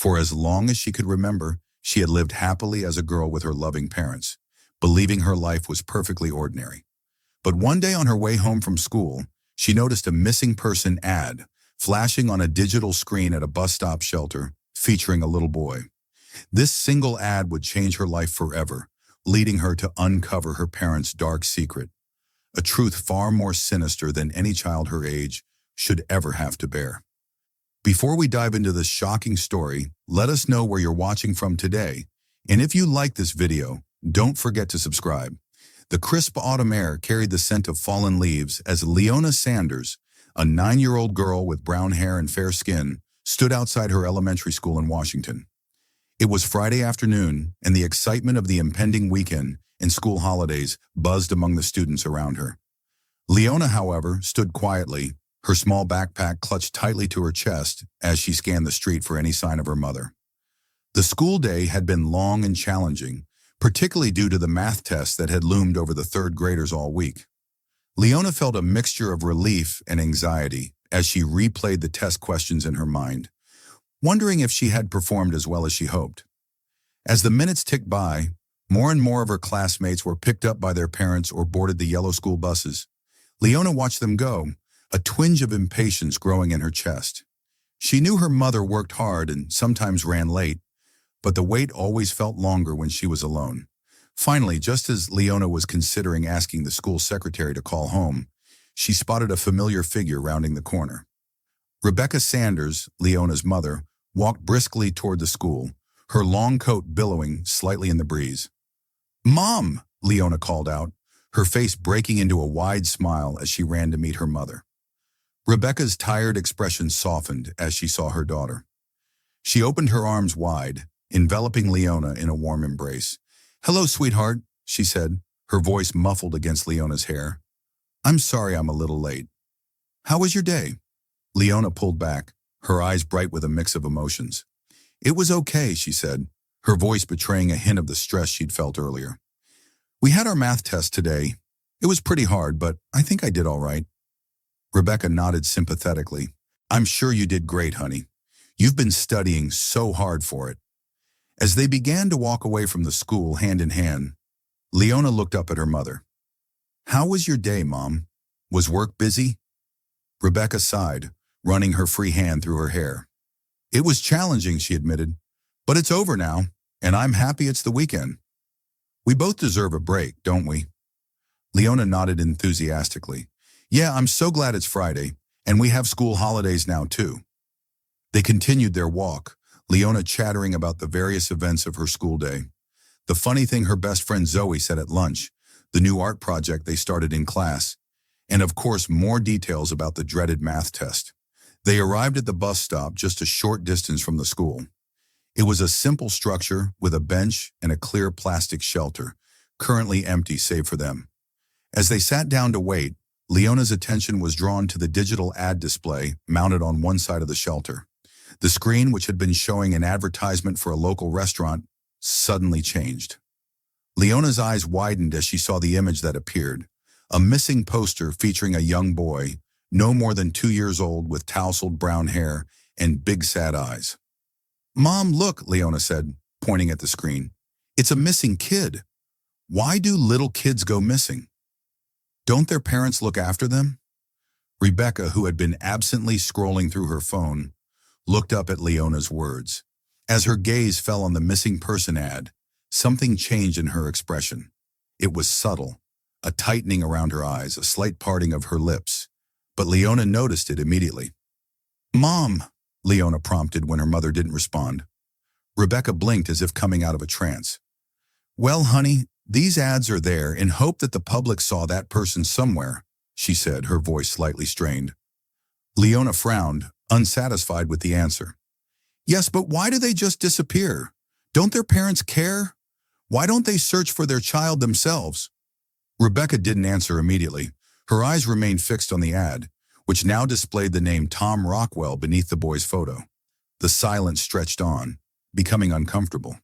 For as long as she could remember, she had lived happily as a girl with her loving parents, believing her life was perfectly ordinary. But one day on her way home from school, she noticed a missing person ad flashing on a digital screen at a bus stop shelter featuring a little boy. This single ad would change her life forever, leading her to uncover her parents' dark secret, a truth far more sinister than any child her age should ever have to bear. Before we dive into this shocking story, let us know where you're watching from today. And if you like this video, don't forget to subscribe. The crisp autumn air carried the scent of fallen leaves as Leona Sanders, a 9-year-old girl with brown hair and fair skin, stood outside her elementary school in Washington. It was Friday afternoon, and the excitement of the impending weekend and school holidays buzzed among the students around her. Leona, however, stood quietly, her small backpack clutched tightly to her chest as she scanned the street for any sign of her mother. The school day had been long and challenging, particularly due to the math tests that had loomed over the third graders all week. Leona felt a mixture of relief and anxiety as she replayed the test questions in her mind, wondering if she had performed as well as she hoped. As the minutes ticked by, more and more of her classmates were picked up by their parents or boarded the yellow school buses. Leona watched them go, a twinge of impatience growing in her chest. She knew her mother worked hard and sometimes ran late, but the wait always felt longer when she was alone. Finally, just as Leona was considering asking the school secretary to call home, she spotted a familiar figure rounding the corner. Rebecca Sanders, Leona's mother, walked briskly toward the school, her long coat billowing slightly in the breeze. "Mom!" Leona called out, her face breaking into a wide smile as she ran to meet her mother. Rebecca's tired expression softened as she saw her daughter. She opened her arms wide, enveloping Leona in a warm embrace. "Hello, sweetheart," she said, her voice muffled against Leona's hair. "I'm sorry I'm a little late." "How was your day?" Leona pulled back, her eyes bright with a mix of emotions. "It was okay," she said, her voice betraying a hint of the stress she'd felt earlier. "We had our math test today. It was pretty hard, but I think I did all right." Rebecca nodded sympathetically. "I'm sure you did great, honey. You've been studying so hard for it." As they began to walk away from the school hand in hand, Leona looked up at her mother. "How was your day, Mom? Was work busy?" Rebecca sighed, running her free hand through her hair. "It was challenging," she admitted, "but it's over now, and I'm happy it's the weekend. We both deserve a break, don't we?" Leona nodded enthusiastically. "Yeah, I'm so glad it's Friday, and we have school holidays now too." They continued their walk, Leona chattering about the various events of her school day. The funny thing her best friend Zoe said at lunch, the new art project they started in class, and of course more details about the dreaded math test. They arrived at the bus stop just a short distance from the school. It was a simple structure with a bench and a clear plastic shelter, currently empty save for them. As they sat down to wait, Leona's attention was drawn to the digital ad display mounted on one side of the shelter. The screen, which had been showing an advertisement for a local restaurant, suddenly changed. Leona's eyes widened as she saw the image that appeared, a missing poster featuring a young boy, no more than 2 years old, with tousled brown hair and big sad eyes. "Mom, look," Leona said, pointing at the screen. "It's a missing kid. Why do little kids go missing? Don't their parents look after them?" Rebecca, who had been absently scrolling through her phone, looked up at Leona's words. As her gaze fell on the missing person ad, something changed in her expression. It was subtle, a tightening around her eyes, a slight parting of her lips, but Leona noticed it immediately. "Mom," Leona prompted when her mother didn't respond. Rebecca blinked as if coming out of a trance. "Well, honey, these ads are there in hope that the public saw that person somewhere," she said, her voice slightly strained. Leona frowned, unsatisfied with the answer. "Yes, but why do they just disappear? Don't their parents care? Why don't they search for their child themselves?" Rebecca didn't answer immediately. Her eyes remained fixed on the ad, which now displayed the name Tom Rockwell beneath the boy's photo. The silence stretched on, becoming uncomfortable.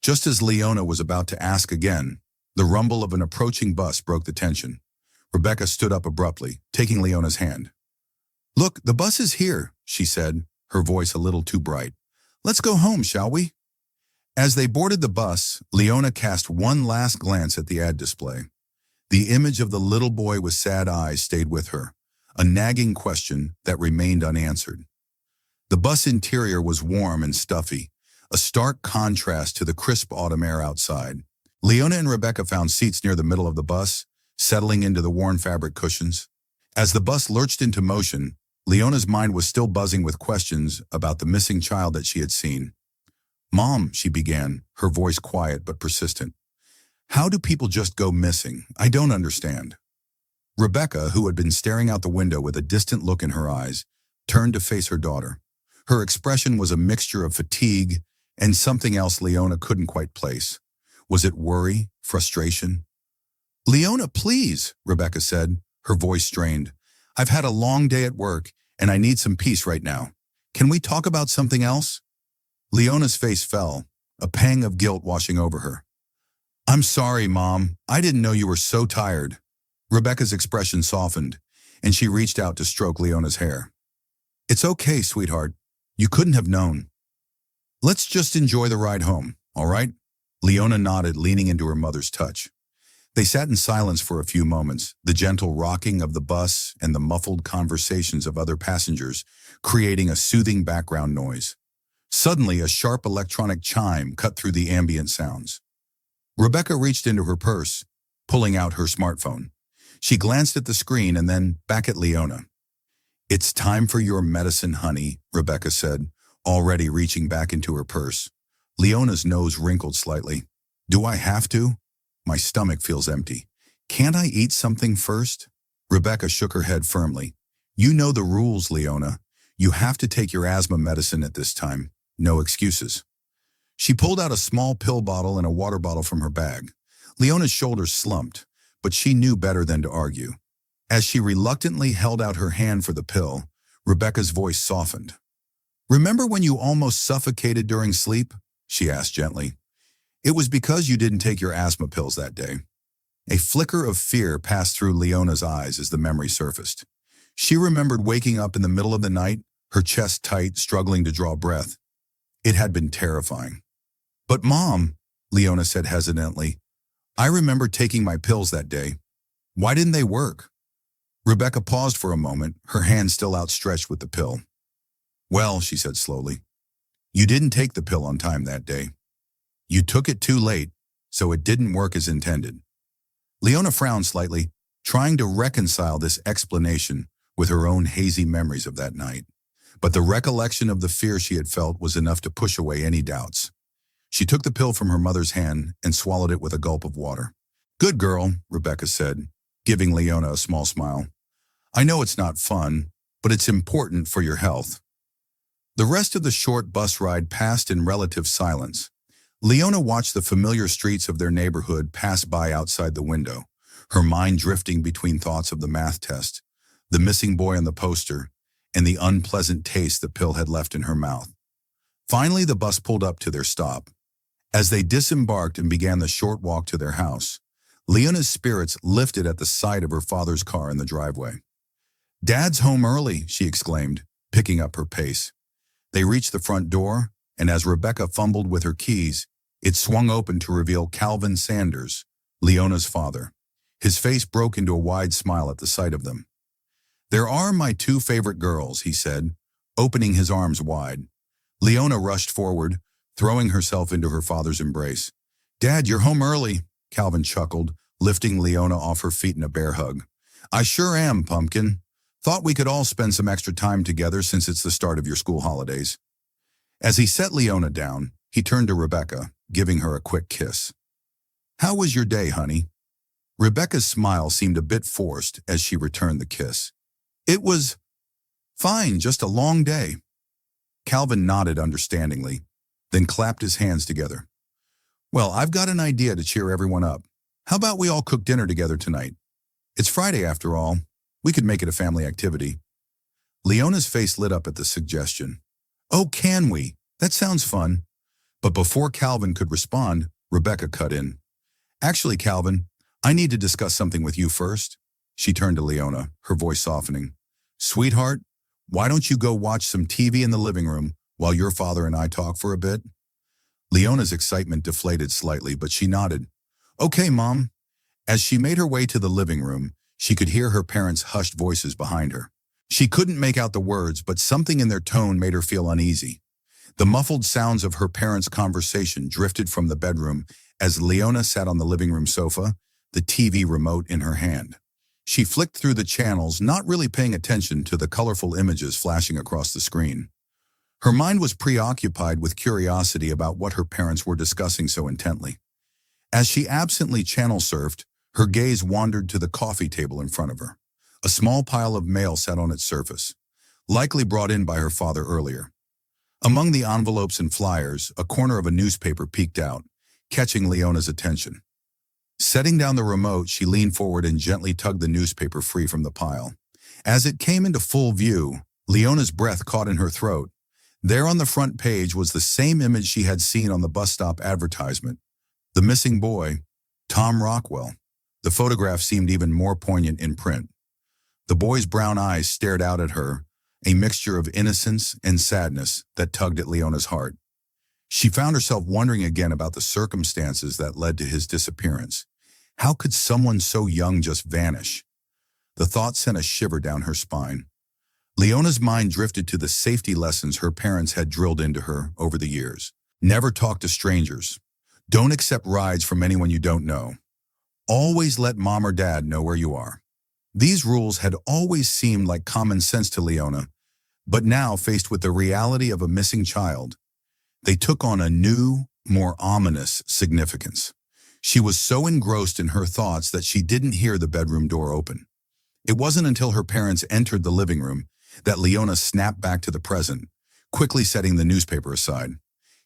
Just as Leona was about to ask again, the rumble of an approaching bus broke the tension. Rebecca stood up abruptly, taking Leona's hand. "Look, the bus is here," she said, her voice a little too bright. Let's go home, shall we? As they boarded the bus, Leona cast one last glance at the ad display. The image of the little boy with sad eyes stayed with her, a nagging question that remained unanswered. The bus interior was warm and stuffy, a stark contrast to the crisp autumn air outside. Leona and Rebecca found seats near the middle of the bus, settling into the worn fabric cushions. As the bus lurched into motion, Leona's mind was still buzzing with questions about the missing child that she had seen. "Mom," she began, her voice quiet but persistent. "How do people just go missing? I don't understand." Rebecca, who had been staring out the window with a distant look in her eyes, turned to face her daughter. Her expression was a mixture of fatigue and something else Leona couldn't quite place. Was it worry, frustration? "Leona, please," Rebecca said, her voice strained. "I've had a long day at work, and I need some peace right now. Can we talk about something else?" Leona's face fell, a pang of guilt washing over her. "I'm sorry, Mom. I didn't know you were so tired." Rebecca's expression softened, and she reached out to stroke Leona's hair. "It's okay, sweetheart. You couldn't have known. Let's just enjoy the ride home, all right?" Leona nodded, leaning into her mother's touch. They sat in silence for a few moments, the gentle rocking of the bus and the muffled conversations of other passengers creating a soothing background noise. Suddenly, a sharp electronic chime cut through the ambient sounds. Rebecca reached into her purse, pulling out her smartphone. She glanced at the screen and then back at Leona. "It's time for your medicine, honey," Rebecca said, already reaching back into her purse. Leona's nose wrinkled slightly. "Do I have to? My stomach feels empty. Can't I eat something first?" Rebecca shook her head firmly. "You know the rules, Leona. You have to take your asthma medicine at this time. No excuses." She pulled out a small pill bottle and a water bottle from her bag. Leona's shoulders slumped, but she knew better than to argue. As she reluctantly held out her hand for the pill, Rebecca's voice softened. "Remember when you almost suffocated during sleep?" she asked gently. "It was because you didn't take your asthma pills that day." A flicker of fear passed through Leona's eyes as the memory surfaced. She remembered waking up in the middle of the night, her chest tight, struggling to draw breath. It had been terrifying. "But Mom," Leona said hesitantly, "I remember taking my pills that day. Why didn't they work?" Rebecca paused for a moment, her hand still outstretched with the pill. "Well," she said slowly, "you didn't take the pill on time that day. You took it too late, so it didn't work as intended." Leona frowned slightly, trying to reconcile this explanation with her own hazy memories of that night. But the recollection of the fear she had felt was enough to push away any doubts. She took the pill from her mother's hand and swallowed it with a gulp of water. "Good girl," Rebecca said, giving Leona a small smile. "I know it's not fun, but it's important for your health." The rest of the short bus ride passed in relative silence. Leona watched the familiar streets of their neighborhood pass by outside the window, her mind drifting between thoughts of the math test, the missing boy on the poster, and the unpleasant taste the pill had left in her mouth. Finally, the bus pulled up to their stop. As they disembarked and began the short walk to their house, Leona's spirits lifted at the sight of her father's car in the driveway. "Dad's home early," she exclaimed, picking up her pace. They reached the front door, and as Rebecca fumbled with her keys, it swung open to reveal Calvin Sanders, Leona's father. His face broke into a wide smile at the sight of them. "There are my two favorite girls," he said, opening his arms wide. Leona rushed forward, throwing herself into her father's embrace. "Dad, you're home early," Calvin chuckled, lifting Leona off her feet in a bear hug. "I sure am, Pumpkin. Thought we could all spend some extra time together since it's the start of your school holidays." As he set Leona down, he turned to Rebecca, giving her a quick kiss. "How was your day, honey?" Rebecca's smile seemed a bit forced as she returned the kiss. "It was fine, just a long day." Calvin nodded understandingly, then clapped his hands together. "Well, I've got an idea to cheer everyone up. How about we all cook dinner together tonight? It's Friday after all. We could make it a family activity." Leona's face lit up at the suggestion. "Oh, can we? That sounds fun." But before Calvin could respond, Rebecca cut in. "Actually, Calvin, I need to discuss something with you first." She turned to Leona, her voice softening. "Sweetheart, why don't you go watch some TV in the living room while your father and I talk for a bit?" Leona's excitement deflated slightly, but she nodded. "Okay, Mom." As she made her way to the living room, she could hear her parents' hushed voices behind her. She couldn't make out the words, but something in their tone made her feel uneasy. The muffled sounds of her parents' conversation drifted from the bedroom as Leona sat on the living room sofa, the TV remote in her hand. She flicked through the channels, not really paying attention to the colorful images flashing across the screen. Her mind was preoccupied with curiosity about what her parents were discussing so intently. As she absently channel surfed, her gaze wandered to the coffee table in front of her. A small pile of mail sat on its surface, likely brought in by her father earlier. Among the envelopes and flyers, a corner of a newspaper peeked out, catching Leona's attention. Setting down the remote, she leaned forward and gently tugged the newspaper free from the pile. As it came into full view, Leona's breath caught in her throat. There on the front page was the same image she had seen on the bus stop advertisement. The missing boy, Tom Rockwell. The photograph seemed even more poignant in print. The boy's brown eyes stared out at her, a mixture of innocence and sadness that tugged at Leona's heart. She found herself wondering again about the circumstances that led to his disappearance. How could someone so young just vanish? The thought sent a shiver down her spine. Leona's mind drifted to the safety lessons her parents had drilled into her over the years. Never talk to strangers. Don't accept rides from anyone you don't know. Always let mom or dad know where you are. These rules had always seemed like common sense to Leona, but now, faced with the reality of a missing child, they took on a new, more ominous significance. She was so engrossed in her thoughts that she didn't hear the bedroom door open. It wasn't until her parents entered the living room that Leona snapped back to the present, quickly setting the newspaper aside.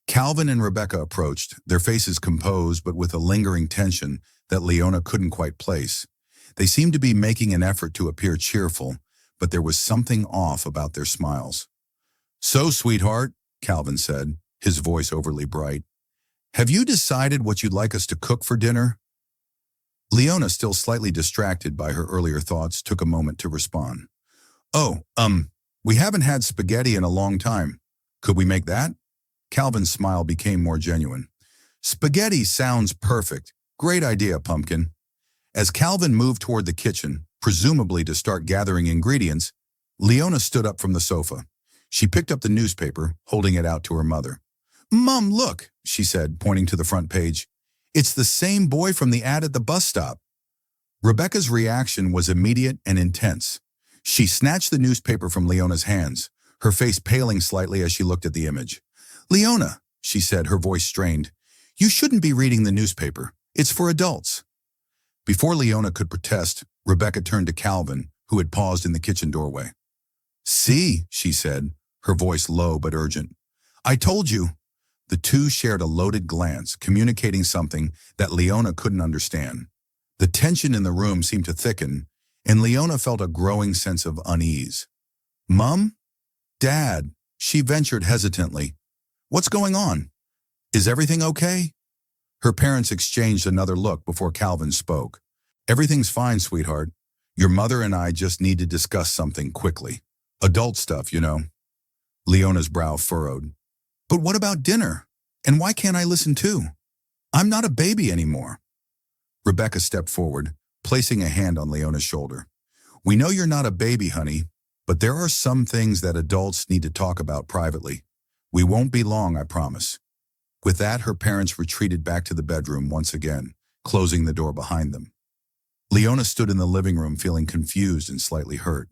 Calvin and Rebecca approached, their faces composed but with a lingering tension that Leona couldn't quite place. They seemed to be making an effort to appear cheerful, but there was something off about their smiles. "So, sweetheart," Calvin said, his voice overly bright, "have you decided what you'd like us to cook for dinner?" Leona, still slightly distracted by her earlier thoughts, took a moment to respond. "Oh, we haven't had spaghetti in a long time. Could we make that?" Calvin's smile became more genuine. "Spaghetti sounds perfect. Great idea, Pumpkin." As Calvin moved toward the kitchen, presumably to start gathering ingredients, Leona stood up from the sofa. She picked up the newspaper, holding it out to her mother. "Mom, look," she said, pointing to the front page. "It's the same boy from the ad at the bus stop." Rebecca's reaction was immediate and intense. She snatched the newspaper from Leona's hands, her face paling slightly as she looked at the image. "Leona," she said, her voice strained, "you shouldn't be reading the newspaper. It's for adults." Before Leona could protest, Rebecca turned to Calvin, who had paused in the kitchen doorway. "See," she said, her voice low but urgent. "I told you." The two shared a loaded glance, communicating something that Leona couldn't understand. The tension in the room seemed to thicken, and Leona felt a growing sense of unease. "Mom? Dad?" she ventured hesitantly. "What's going on? Is everything okay?" Her parents exchanged another look before Calvin spoke. "Everything's fine, sweetheart. Your mother and I just need to discuss something quickly. Adult stuff, you know." Leona's brow furrowed. "But what about dinner? And why can't I listen too? I'm not a baby anymore." Rebecca stepped forward, placing a hand on Leona's shoulder. "We know you're not a baby, honey, but there are some things that adults need to talk about privately. We won't be long, I promise." With that, her parents retreated back to the bedroom once again, closing the door behind them. Leona stood in the living room feeling confused and slightly hurt.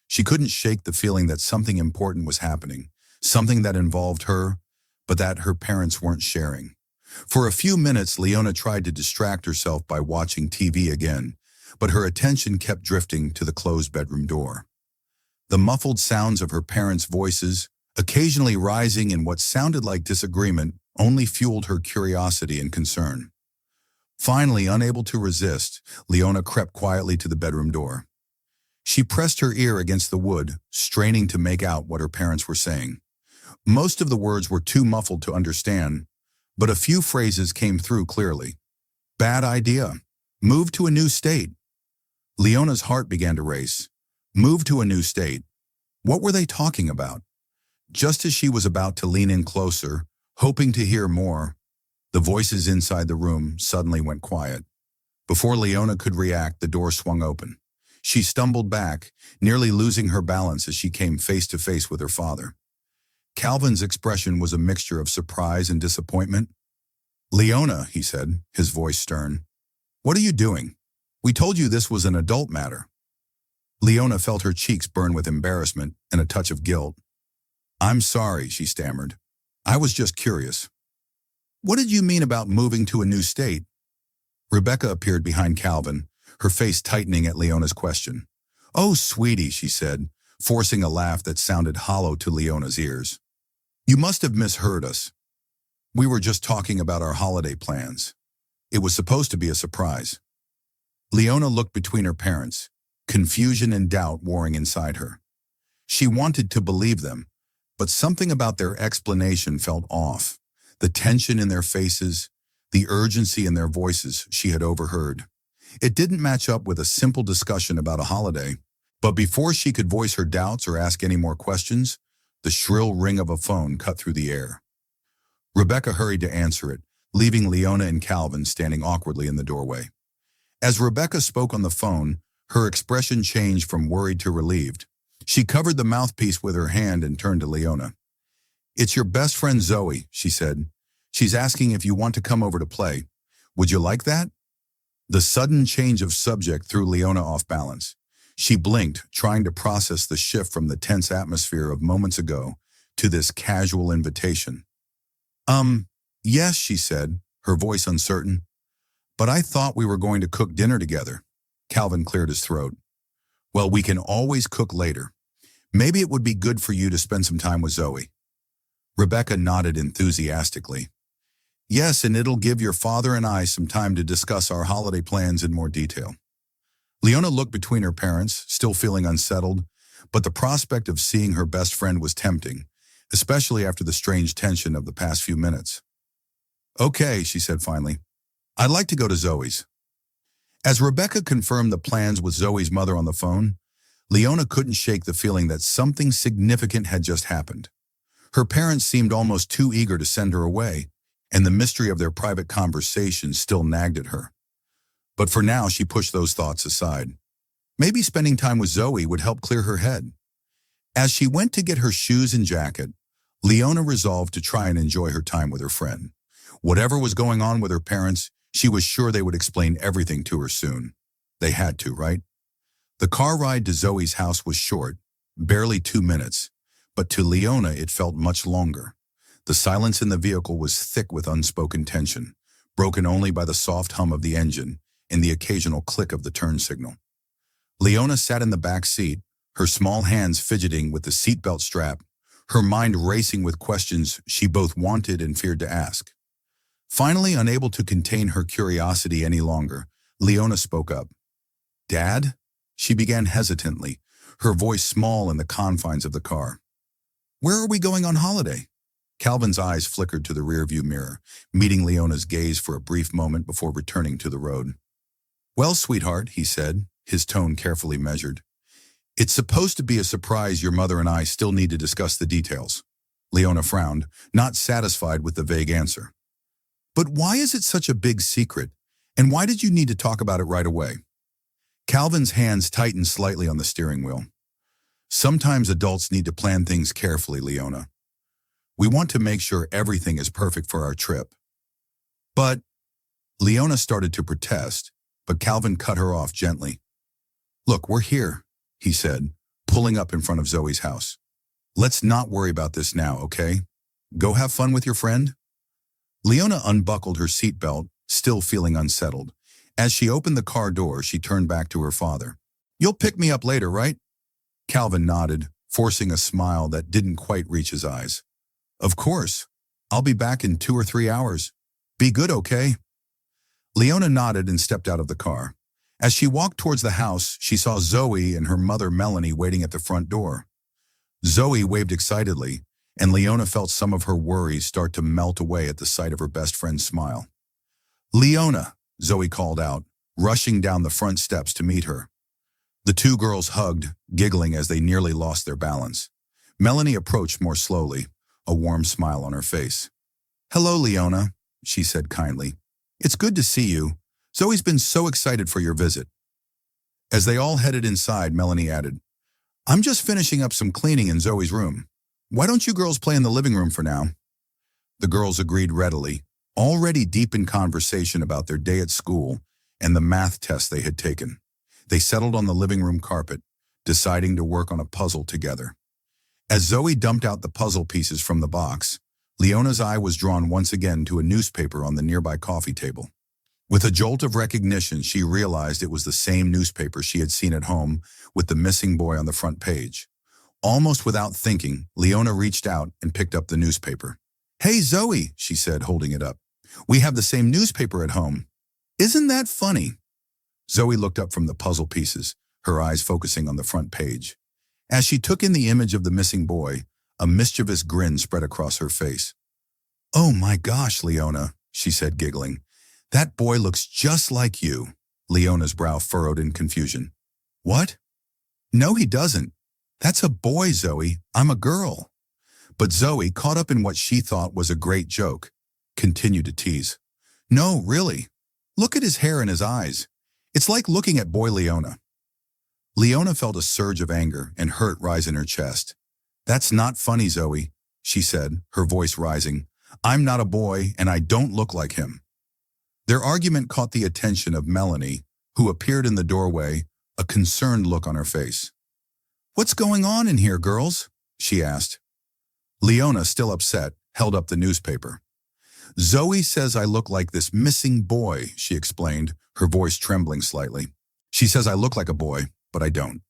She couldn't shake the feeling that something important was happening, something that involved her, but that her parents weren't sharing. For a few minutes, Leona tried to distract herself by watching TV again, but her attention kept drifting to the closed bedroom door. The muffled sounds of her parents' voices, occasionally rising in what sounded like disagreement, only fueled her curiosity and concern. Finally, unable to resist, Leona crept quietly to the bedroom door. She pressed her ear against the wood, straining to make out what her parents were saying. Most of the words were too muffled to understand, but a few phrases came through clearly. "Bad idea. Move to a new state." Leona's heart began to race. Move to a new state. What were they talking about? Just as she was about to lean in closer, hoping to hear more, the voices inside the room suddenly went quiet. Before Leona could react, the door swung open. She stumbled back, nearly losing her balance as she came face to face with her father. Calvin's expression was a mixture of surprise and disappointment. "Leona," he said, his voice stern, "what are you doing? We told you this was an adult matter." Leona felt her cheeks burn with embarrassment and a touch of guilt. "I'm sorry," she stammered. "I was just curious." "What did you mean about moving to a new state?" Rebecca appeared behind Calvin, her face tightening at Leona's question. "Oh, sweetie," she said, forcing a laugh that sounded hollow to Leona's ears. "You must have misheard us. We were just talking about our holiday plans. It was supposed to be a surprise." Leona looked between her parents, confusion and doubt warring inside her. She wanted to believe them, but something about their explanation felt off. The tension in their faces, the urgency in their voices she had overheard. It didn't match up with a simple discussion about a holiday. But before she could voice her doubts or ask any more questions, the shrill ring of a phone cut through the air. Rebecca hurried to answer it, leaving Leona and Calvin standing awkwardly in the doorway. As Rebecca spoke on the phone, her expression changed from worried to relieved. She covered the mouthpiece with her hand and turned to Leona. "It's your best friend Zoe," she said. "She's asking if you want to come over to play. Would you like that?" The sudden change of subject threw Leona off balance. She blinked, trying to process the shift from the tense atmosphere of moments ago to this casual invitation. Yes," she said, her voice uncertain. "But I thought we were going to cook dinner together." Calvin cleared his throat. "Well, we can always cook later. Maybe it would be good for you to spend some time with Zoe." Rebecca nodded enthusiastically. "Yes, and it'll give your father and I some time to discuss our holiday plans in more detail." Leona looked between her parents, still feeling unsettled, but the prospect of seeing her best friend was tempting, especially after the strange tension of the past few minutes. "Okay," she said finally. "I'd like to go to Zoe's." As Rebecca confirmed the plans with Zoe's mother on the phone, Leona couldn't shake the feeling that something significant had just happened. Her parents seemed almost too eager to send her away, and the mystery of their private conversation still nagged at her. But for now, she pushed those thoughts aside. Maybe spending time with Zoe would help clear her head. As she went to get her shoes and jacket, Leona resolved to try and enjoy her time with her friend. Whatever was going on with her parents, she was sure they would explain everything to her soon. They had to, right? The car ride to Zoe's house was short, barely 2 minutes, but to Leona it felt much longer. The silence in the vehicle was thick with unspoken tension, broken only by the soft hum of the engine and the occasional click of the turn signal. Leona sat in the back seat, her small hands fidgeting with the seatbelt strap, her mind racing with questions she both wanted and feared to ask. Finally, unable to contain her curiosity any longer, Leona spoke up. "Dad?" She began hesitantly, her voice small in the confines of the car. "Where are we going on holiday?" Calvin's eyes flickered to the rearview mirror, meeting Leona's gaze for a brief moment before returning to the road. "Well, sweetheart," he said, his tone carefully measured. "It's supposed to be a surprise. Your mother and I still need to discuss the details." Leona frowned, not satisfied with the vague answer. "But why is it such a big secret? And why did you need to talk about it right away?" Calvin's hands tightened slightly on the steering wheel. "Sometimes adults need to plan things carefully, Leona. We want to make sure everything is perfect for our trip." "But," Leona started to protest, but Calvin cut her off gently. "Look, we're here," he said, pulling up in front of Zoe's house. "Let's not worry about this now, okay? Go have fun with your friend." Leona unbuckled her seatbelt, still feeling unsettled. As she opened the car door, she turned back to her father. "You'll pick me up later, right?" Calvin nodded, forcing a smile that didn't quite reach his eyes. "Of course. I'll be back in 2 or 3 hours. Be good, okay?" Leona nodded and stepped out of the car. As she walked towards the house, she saw Zoe and her mother Melanie waiting at the front door. Zoe waved excitedly, and Leona felt some of her worries start to melt away at the sight of her best friend's smile. "Leona," Zoe called out, rushing down the front steps to meet her. The two girls hugged, giggling as they nearly lost their balance. Melanie approached more slowly, a warm smile on her face. "Hello, Leona," she said kindly. "It's good to see you. Zoe's been so excited for your visit." As they all headed inside, Melanie added, "I'm just finishing up some cleaning in Zoe's room. Why don't you girls play in the living room for now?" The girls agreed readily, already deep in conversation about their day at school and the math test they had taken. They settled on the living room carpet, deciding to work on a puzzle together. As Zoe dumped out the puzzle pieces from the box, Leona's eye was drawn once again to a newspaper on the nearby coffee table. With a jolt of recognition, she realized it was the same newspaper she had seen at home with the missing boy on the front page. Almost without thinking, Leona reached out and picked up the newspaper. "Hey, Zoe," she said, holding it up. "We have the same newspaper at home. Isn't that funny?" Zoe looked up from the puzzle pieces, her eyes focusing on the front page. As she took in the image of the missing boy, a mischievous grin spread across her face. "Oh my gosh, Leona," she said, giggling. "That boy looks just like you." Leona's brow furrowed in confusion. "What? No, he doesn't. That's a boy, Zoe. I'm a girl." But Zoe, caught up in what she thought was a great joke, continued to tease. "No, really. Look at his hair and his eyes. It's like looking at boy Leona." Leona felt a surge of anger and hurt rise in her chest. "That's not funny, Zoe," she said, her voice rising. "I'm not a boy, and I don't look like him." Their argument caught the attention of Melanie, who appeared in the doorway, a concerned look on her face. "What's going on in here, girls?" she asked. Leona, still upset, held up the newspaper. "Zoe says I look like this missing boy," she explained, her voice trembling slightly. "She says I look like a boy, but I don't."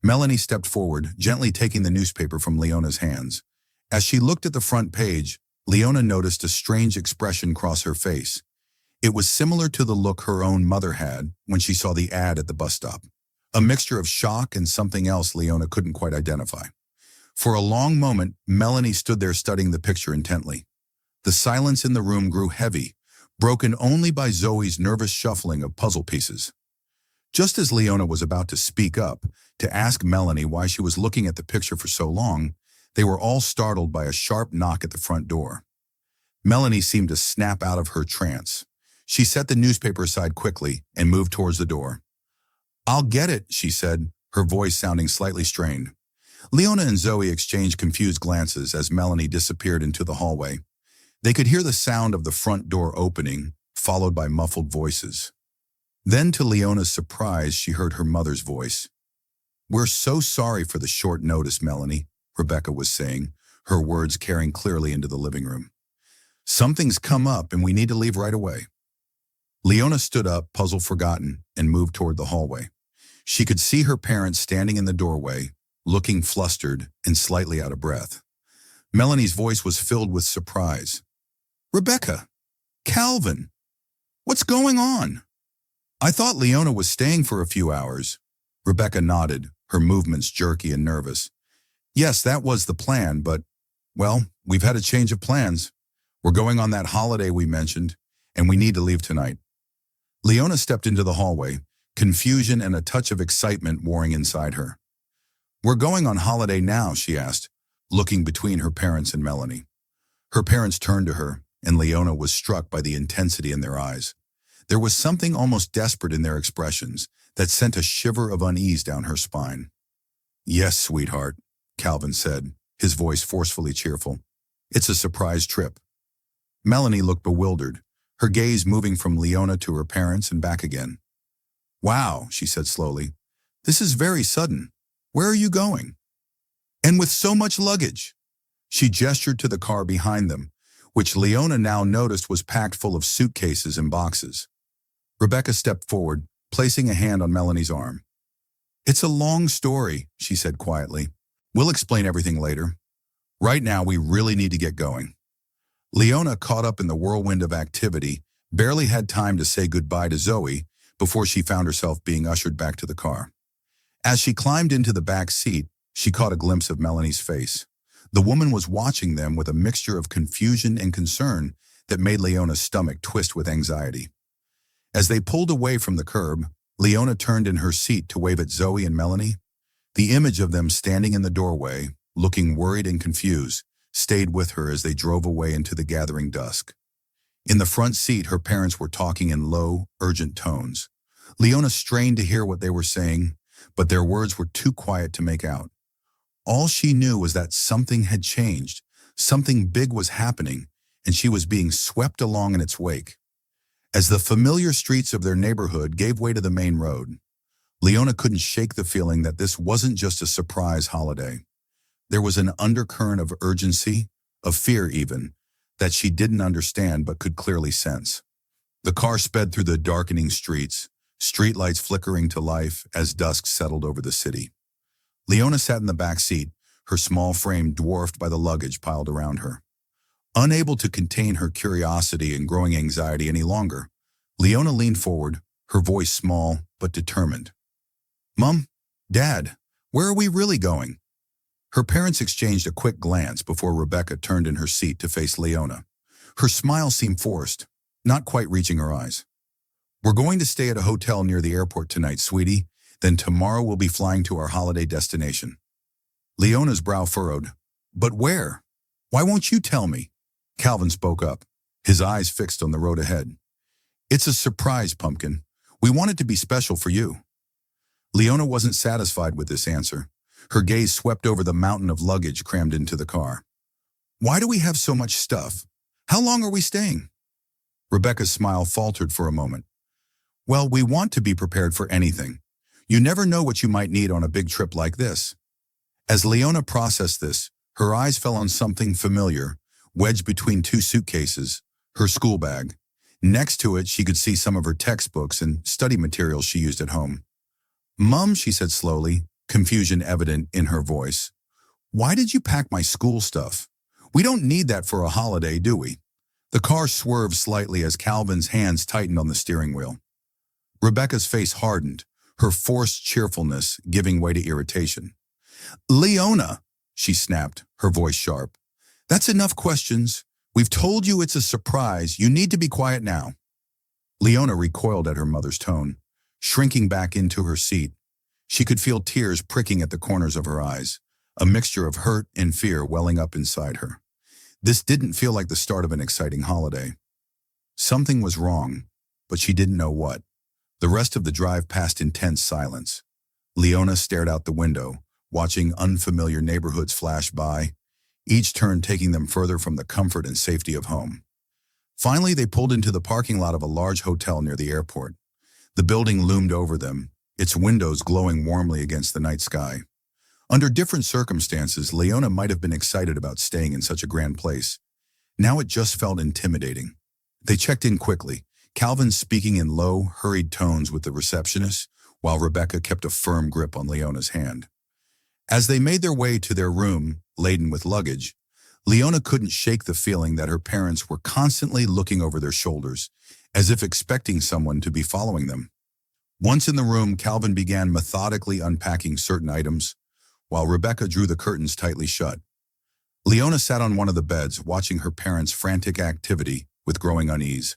Melanie stepped forward, gently taking the newspaper from Leona's hands. As she looked at the front page, Leona noticed a strange expression cross her face. It was similar to the look her own mother had when she saw the ad at the bus stop. A mixture of shock and something else Leona couldn't quite identify. For a long moment, Melanie stood there studying the picture intently. The silence in the room grew heavy, broken only by Zoe's nervous shuffling of puzzle pieces. Just as Leona was about to speak up, to ask Melanie why she was looking at the picture for so long, they were all startled by a sharp knock at the front door. Melanie seemed to snap out of her trance. She set the newspaper aside quickly and moved towards the door. "I'll get it," she said, her voice sounding slightly strained. Leona and Zoe exchanged confused glances as Melanie disappeared into the hallway. They could hear the sound of the front door opening, followed by muffled voices. Then, to Leona's surprise, she heard her mother's voice. "We're so sorry for the short notice, Melanie," Rebecca was saying, her words carrying clearly into the living room. "Something's come up and we need to leave right away." Leona stood up, puzzle forgotten, and moved toward the hallway. She could see her parents standing in the doorway, looking flustered and slightly out of breath. Melanie's voice was filled with surprise. "Rebecca! Calvin! What's going on?" "I thought Leona was staying for a few hours." Rebecca nodded, her movements jerky and nervous. "Yes, that was the plan, but, well, we've had a change of plans. We're going on that holiday we mentioned, and we need to leave tonight." Leona stepped into the hallway, confusion and a touch of excitement warring inside her. "We're going on holiday now?" she asked, looking between her parents and Melanie. Her parents turned to her, and Leona was struck by the intensity in their eyes. There was something almost desperate in their expressions that sent a shiver of unease down her spine. "Yes, sweetheart," Calvin said, his voice forcefully cheerful. "It's a surprise trip." Melanie looked bewildered, her gaze moving from Leona to her parents and back again. "Wow," she said slowly. "This is very sudden. Where are you going?" "And with so much luggage." She gestured to the car behind them, which Leona now noticed was packed full of suitcases and boxes. Rebecca stepped forward, placing a hand on Melanie's arm. "It's a long story," she said quietly. "We'll explain everything later. Right now, we really need to get going." Leona, caught up in the whirlwind of activity, barely had time to say goodbye to Zoe before she found herself being ushered back to the car. As she climbed into the back seat, she caught a glimpse of Melanie's face. The woman was watching them with a mixture of confusion and concern that made Leona's stomach twist with anxiety. As they pulled away from the curb, Leona turned in her seat to wave at Zoe and Melanie. The image of them standing in the doorway, looking worried and confused, stayed with her as they drove away into the gathering dusk. In the front seat, her parents were talking in low, urgent tones. Leona strained to hear what they were saying, but their words were too quiet to make out. All she knew was that something had changed, something big was happening, and she was being swept along in its wake. As the familiar streets of their neighborhood gave way to the main road, Leona couldn't shake the feeling that this wasn't just a surprise holiday. There was an undercurrent of urgency, of fear even, that she didn't understand but could clearly sense. The car sped through the darkening streets, streetlights flickering to life as dusk settled over the city. Leona sat in the back seat, her small frame dwarfed by the luggage piled around her. Unable to contain her curiosity and growing anxiety any longer, Leona leaned forward, her voice small but determined. "Mom, Dad, where are we really going?" Her parents exchanged a quick glance before Rebecca turned in her seat to face Leona. Her smile seemed forced, not quite reaching her eyes. "We're going to stay at a hotel near the airport tonight, sweetie. Then tomorrow we'll be flying to our holiday destination." Leona's brow furrowed. "But where? Why won't you tell me?" Calvin spoke up, his eyes fixed on the road ahead. "It's a surprise, Pumpkin. We want it to be special for you." Leona wasn't satisfied with this answer. Her gaze swept over the mountain of luggage crammed into the car. "Why do we have so much stuff? How long are we staying?" Rebecca's smile faltered for a moment. "Well, we want to be prepared for anything. You never know what you might need on a big trip like this." As Leona processed this, her eyes fell on something familiar, wedged between two suitcases, her school bag. Next to it, she could see some of her textbooks and study materials she used at home. "Mom," she said slowly, confusion evident in her voice, "why did you pack my school stuff? We don't need that for a holiday, do we?" The car swerved slightly as Calvin's hands tightened on the steering wheel. Rebecca's face hardened, her forced cheerfulness giving way to irritation. "Leona," she snapped, her voice sharp. "That's enough questions. We've told you it's a surprise. You need to be quiet now." Leona recoiled at her mother's tone, shrinking back into her seat. She could feel tears pricking at the corners of her eyes, a mixture of hurt and fear welling up inside her. This didn't feel like the start of an exciting holiday. Something was wrong, but she didn't know what. The rest of the drive passed in tense silence. Leona stared out the window, watching unfamiliar neighborhoods flash by, each turn taking them further from the comfort and safety of home. Finally, they pulled into the parking lot of a large hotel near the airport. The building loomed over them, its windows glowing warmly against the night sky. Under different circumstances, Leona might have been excited about staying in such a grand place. Now it just felt intimidating. They checked in quickly, Calvin speaking in low, hurried tones with the receptionist, while Rebecca kept a firm grip on Leona's hand. As they made their way to their room, laden with luggage, Leona couldn't shake the feeling that her parents were constantly looking over their shoulders, as if expecting someone to be following them. Once in the room, Calvin began methodically unpacking certain items, while Rebecca drew the curtains tightly shut. Leona sat on one of the beds, watching her parents' frantic activity with growing unease.